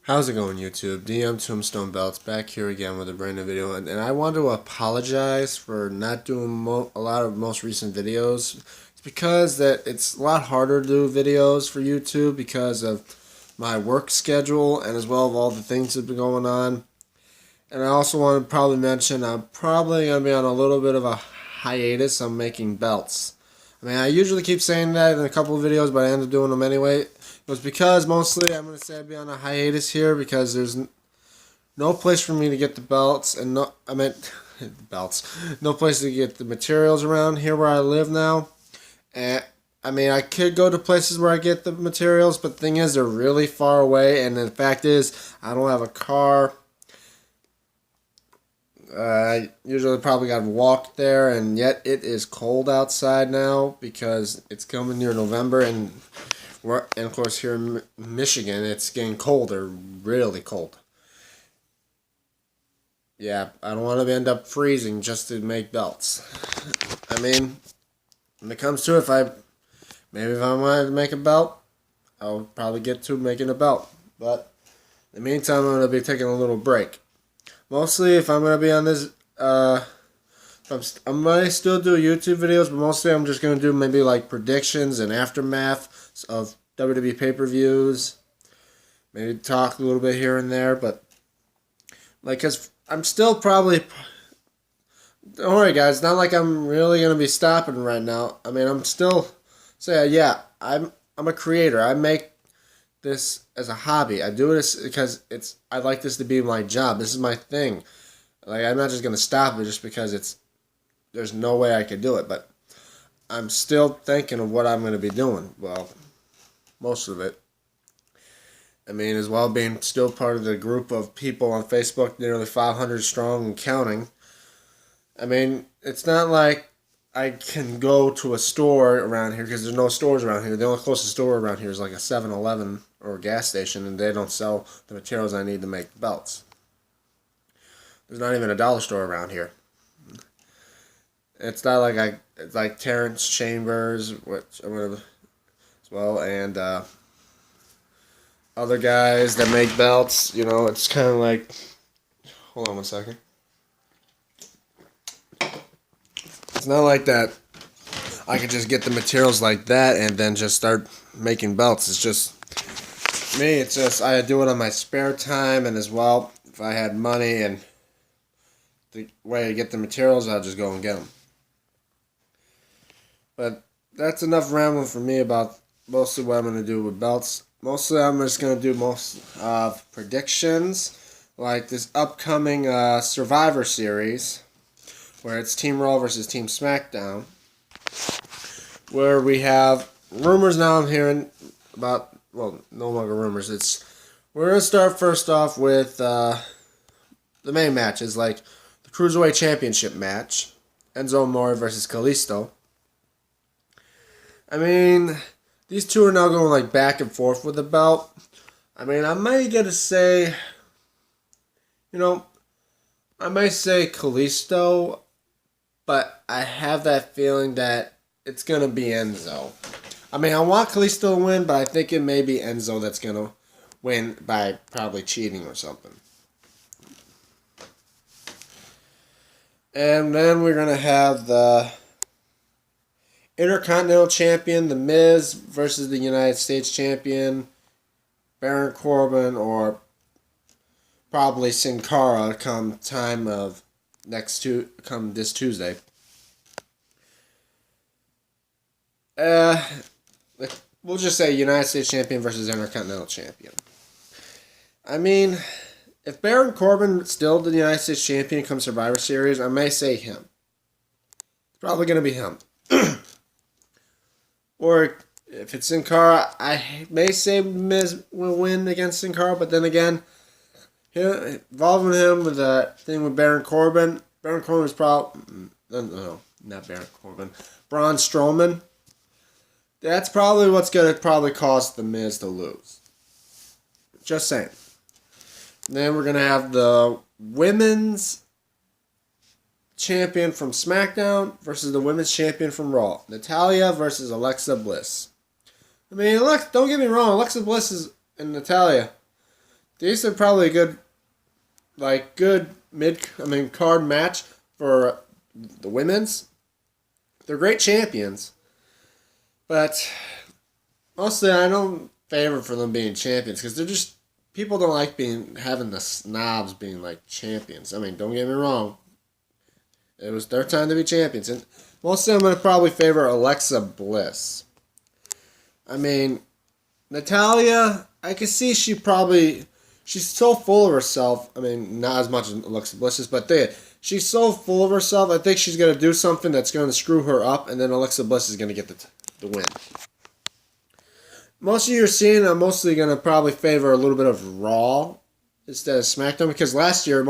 How's it going, YouTube? DM Tombstone Belts back here again with a brand new video, and I want to apologize for not doing a lot of most recent videos. It's because that it's a lot harder to do videos for YouTube because of my work schedule and as well as all the things that have been going on. And I also want to probably mention I'm probably going to be on a little bit of a hiatus on making belts. I mean, I usually keep saying that in a couple of videos, but I end up doing them anyway. It was because mostly I'm going to say I'd be on a hiatus here because there's no place for me to get the belts and the belts. No place to get the materials around here where I live now. And I mean, I could go to places where I get the materials, but the thing is, they're really far away. And the fact is, I don't have a car. I usually probably got to walk there, and yet it is cold outside now because it's coming near November, and of course here in Michigan, it's getting colder, really cold. Yeah, I don't want to end up freezing just to make belts. I mean, when it comes to it, if I wanted to make a belt, I'll probably get to making a belt. But in the meantime, I'm going to be taking a little break. Mostly, if I'm going to be on this, I might still do YouTube videos, but mostly I'm just going to do maybe like predictions and aftermath of WWE pay-per-views. Maybe talk a little bit here and there, but like, cause I'm still probably. Don't worry, guys. It's not like I'm really going to be stopping right now. I mean, I'm still yeah. I'm a creator. I make this as a hobby. I do it because I like this to be my job. This is my thing. Like, I'm not just gonna stop it just because there's no way I could do it. But I'm still thinking of what I'm gonna be doing. Well, most of it. I mean, as well being still part of the group of people on Facebook, nearly 500 strong and counting. I mean, it's not like I can go to a store around here because there's no stores around here. The only closest store around here is like a 7-Eleven or a gas station, and they don't sell the materials I need to make the belts. There's not even a dollar store around here. It's not like it's like Terrence Chambers, which I'm gonna as well, and other guys that make belts. You know, it's kind of like. Hold on one second. It's not like that I could just get the materials like that and then just start making belts. It's just me. It's just I do it on my spare time, and as well, if I had money and the way to get the materials, I'll just go and get them. But that's enough rambling for me about mostly what I'm going to do with belts. Mostly I'm just going to do most predictions, like this upcoming Survivor Series, where it's Team Raw versus Team SmackDown, where we have rumors now I'm hearing about, well, no longer rumors, we're going to start first off with the main matches, like the Cruiserweight Championship match, Enzo Amore versus Kalisto. I mean, these two are now going like back and forth with the belt. I mean, I might get to say, I might say Kalisto, but I have that feeling that it's going to be Enzo. I mean, I want Kalisto to win, but I think it may be Enzo that's going to win by probably cheating or something. And then we're going to have the Intercontinental Champion, The Miz, versus the United States Champion, Baron Corbin, or probably Sin Cara come this Tuesday. We'll just say United States Champion versus Intercontinental Champion. I mean, if Baron Corbin is still the United States Champion come Survivor Series, I may say him. It's probably going to be him. Or if it's Sin Cara, I may say Miz will win against Sin Cara, but then again, involving him with that thing with Baron Corbin. Baron Corbin is probably... No, not Baron Corbin. Braun Strowman. That's probably what's going to probably cause The Miz to lose. Just saying. Then we're going to have the Women's Champion from SmackDown versus the Women's Champion from Raw. Natalya versus Alexa Bliss. I mean, don't get me wrong. Alexa Bliss is and Natalya. These are probably good, card match for the women's. They're great champions, but mostly I don't favor for them being champions because they're just people don't like having the snobs being like champions. I mean, don't get me wrong. It was their time to be champions, and mostly I'm gonna probably favor Alexa Bliss. I mean, Natalya, I can see she's so full of herself. I mean, not as much as Alexa Bliss is, but she's so full of herself. I think she's gonna do something that's gonna screw her up, and then Alexa Bliss is gonna get the win. Most of you are seeing, I'm mostly gonna probably favor a little bit of Raw instead of SmackDown because last year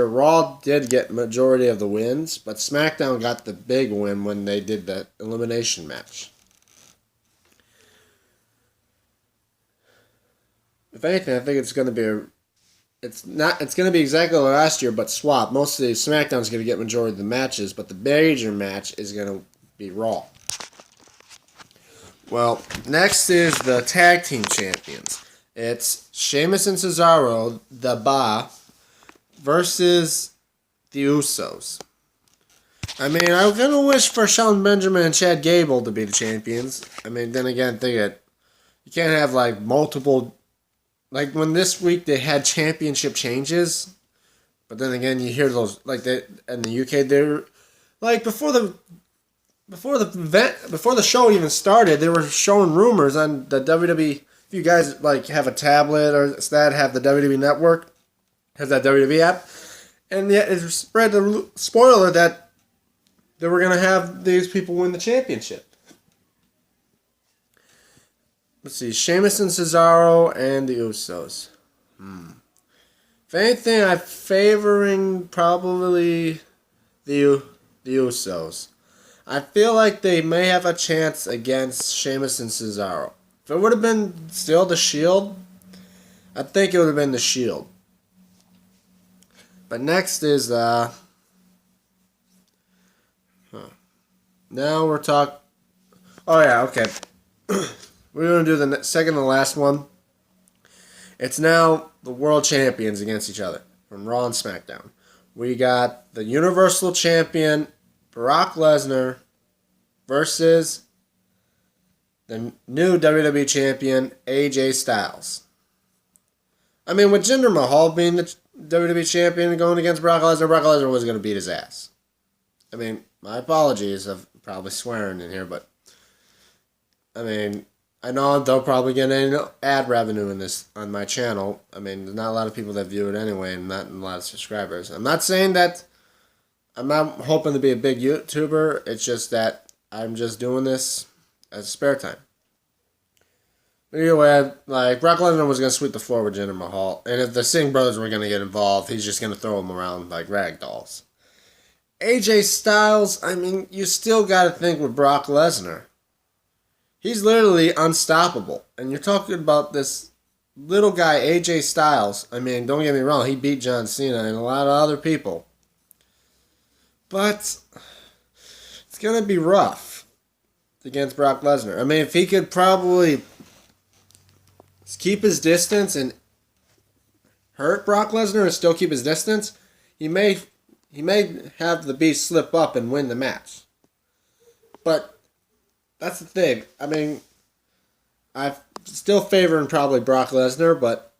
Raw did get majority of the wins, but SmackDown got the big win when they did that elimination match. If anything, I think it's going to be it's going to be exactly like last year, but swap. Mostly SmackDown's going to get majority of the matches, but the major match is going to be Raw. Well, next is the tag team champions. It's Sheamus and Cesaro, the Bar, versus the Usos. I mean, I'm going to wish for Shelton Benjamin and Chad Gable to be the champions. I mean, then again, you can't have like multiple. Like when this week they had championship changes, but then again you hear those like they in the UK they're like before the show even started they were showing rumors on the WWE. If you guys like have a tablet or that have the WWE Network, has that WWE app, and yet it spread the spoiler that they were gonna have these people win the championship. Let's see, Sheamus and Cesaro and the Usos. If anything, I'm favoring probably the Usos. I feel like they may have a chance against Sheamus and Cesaro. If it would have been still the Shield, I think it would have been the Shield. But next is now we're talking. Oh yeah, okay. We're going to do the second to last one. It's now the world champions against each other from Raw and SmackDown. We got the Universal Champion Brock Lesnar versus the new WWE Champion AJ Styles. I mean, with Jinder Mahal being the WWE Champion and going against Brock Lesnar was going to beat his ass. I mean, my apologies of probably swearing in here, but I mean, I know they'll probably get any ad revenue in this on my channel. I mean, there's not a lot of people that view it anyway, and not a lot of subscribers. I'm not saying that I'm not hoping to be a big YouTuber. It's just that I'm just doing this as spare time. But either way, like Brock Lesnar was gonna sweep the floor with Jinder Mahal, and if the Singh brothers were gonna get involved, he's just gonna throw them around like rag dolls. AJ Styles, I mean, you still gotta think with Brock Lesnar. He's literally unstoppable. And you're talking about this little guy, AJ Styles. I mean, don't get me wrong, he beat John Cena and a lot of other people. But it's going to be rough against Brock Lesnar. I mean, if he could probably keep his distance and hurt Brock Lesnar and still keep his distance, he may have the Beast slip up and win the match. But that's the thing. I mean, I'm still favoring probably Brock Lesnar, but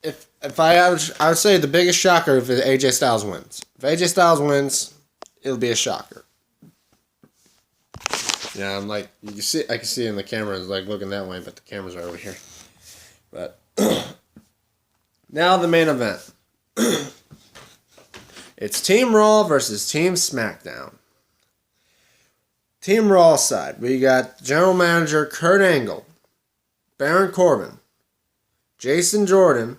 if I would say the biggest shocker if AJ Styles wins. If AJ Styles wins, it'll be a shocker. Yeah, I'm like I can see in the camera is like looking that way, but the cameras are over here. But now the main event. It's Team Raw versus Team SmackDown. Team Raw side, we got General Manager Kurt Angle, Baron Corbin, Jason Jordan,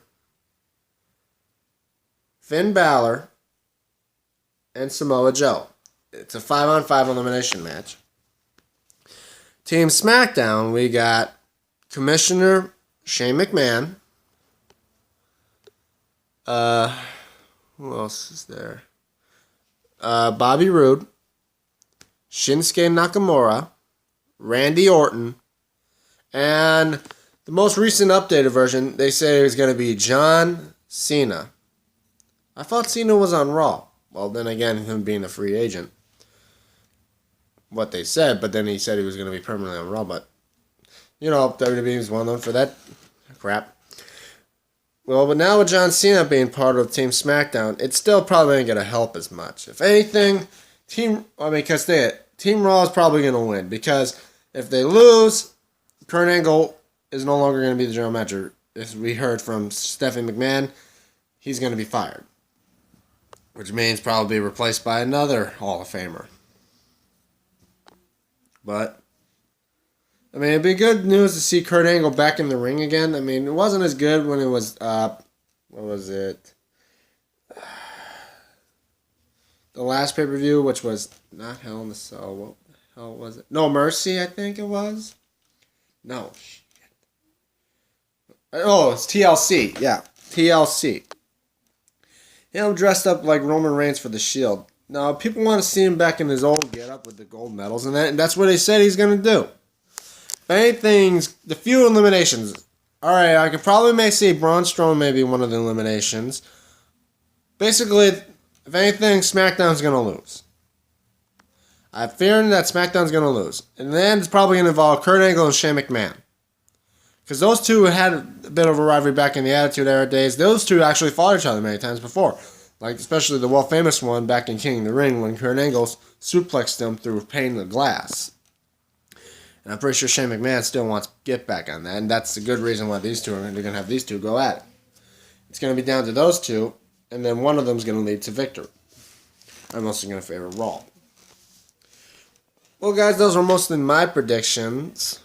Finn Balor, and Samoa Joe. It's a 5-on-5 elimination match. Team SmackDown, we got Commissioner Shane McMahon. Who else is there? Bobby Roode, Shinsuke Nakamura, Randy Orton, And the most recent updated version, they say it was going to be John Cena. I thought Cena was on Raw. Well, then again, him being a free agent. What they said, but then he said he was going to be permanently on Raw. But, you know, WWE is well known for that crap. Well, but now with John Cena being part of Team SmackDown, it's still probably ain't going to help as much. If anything, Team Raw is probably going to win. Because if they lose, Kurt Angle is no longer going to be the general manager. As we heard from Stephanie McMahon, he's going to be fired. Which means probably replaced by another Hall of Famer. But, I mean, it'd be good news to see Kurt Angle back in the ring again. I mean, it wasn't as good when it was, what was it? The last pay-per-view, which was not Hell in a Cell. What the hell was it? No Mercy, I think it was. No, shit. Oh, it's TLC. Yeah, TLC. Him dressed up like Roman Reigns for the Shield. Now, people want to see him back in his old getup with the gold medals and that, and that's what they said he's going to do. But anything's, the few eliminations. Alright, I could probably may see Braun Strowman maybe one of the eliminations. Basically, if anything, SmackDown's going to lose. I'm fearing that SmackDown's going to lose. And then it's probably going to involve Kurt Angle and Shane McMahon. Because those two had a bit of a rivalry back in the Attitude Era days. Those two actually fought each other many times before. Like, especially the world-famous one back in King of the Ring when Kurt Angle suplexed him through a pane of glass. And I'm pretty sure Shane McMahon still wants to get back on that. And that's a good reason why these two are going to have these two go at it. It's going to be down to those two. And then one of them is going to lead to victory. I'm mostly going to favor Raw. Well, guys, those were mostly my predictions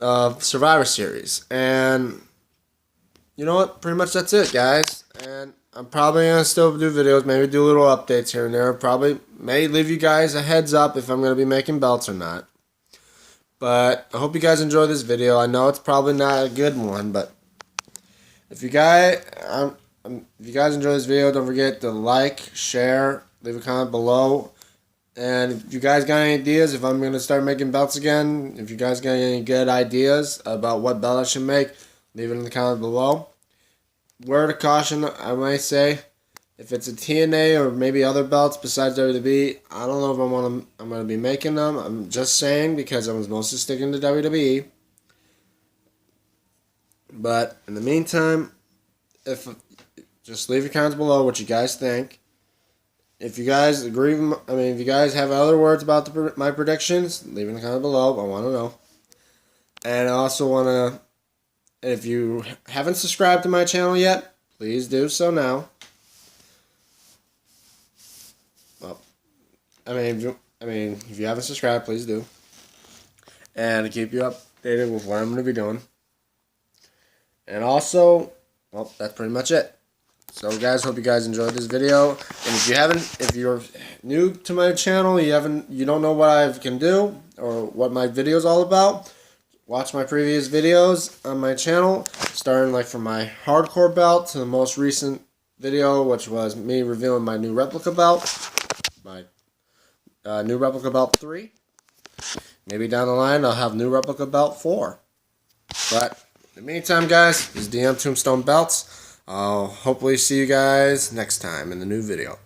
of Survivor Series. And you know what? Pretty much that's it, guys. And I'm probably going to still do videos, maybe do little updates here and there. Probably may leave you guys a heads up if I'm going to be making belts or not. But I hope you guys enjoy this video. I know it's probably not a good one, but if you guys enjoy this video, don't forget to like, share, leave a comment below. And if you guys got any ideas, if I'm going to start making belts again, if you guys got any good ideas about what belt I should make, leave it in the comment below. Word of caution, I might say, if it's a TNA or maybe other belts besides WWE, I don't know if I'm going to be making them. I'm just saying because I was mostly sticking to WWE. But in the meantime, just leave your comments below what you guys think. If you guys agree, if you guys have other words about my predictions, leave in the comment below. I want to know. And I also want to, if you haven't subscribed to my channel yet, please do so now. Well, if you haven't subscribed, please do. And to keep you updated with what I'm going to be doing. And also, well, that's pretty much it. So guys, hope you guys enjoyed this video. And if you're new to my channel, you don't know what I can do or what my video is all about, watch my previous videos on my channel, starting like from my hardcore belt to the most recent video, which was me revealing my new replica belt, my new replica belt 3. Maybe down the line I'll have new replica belt 4. But in the meantime, guys, this is DM Tombstone Belts. I'll hopefully see you guys next time in the new video.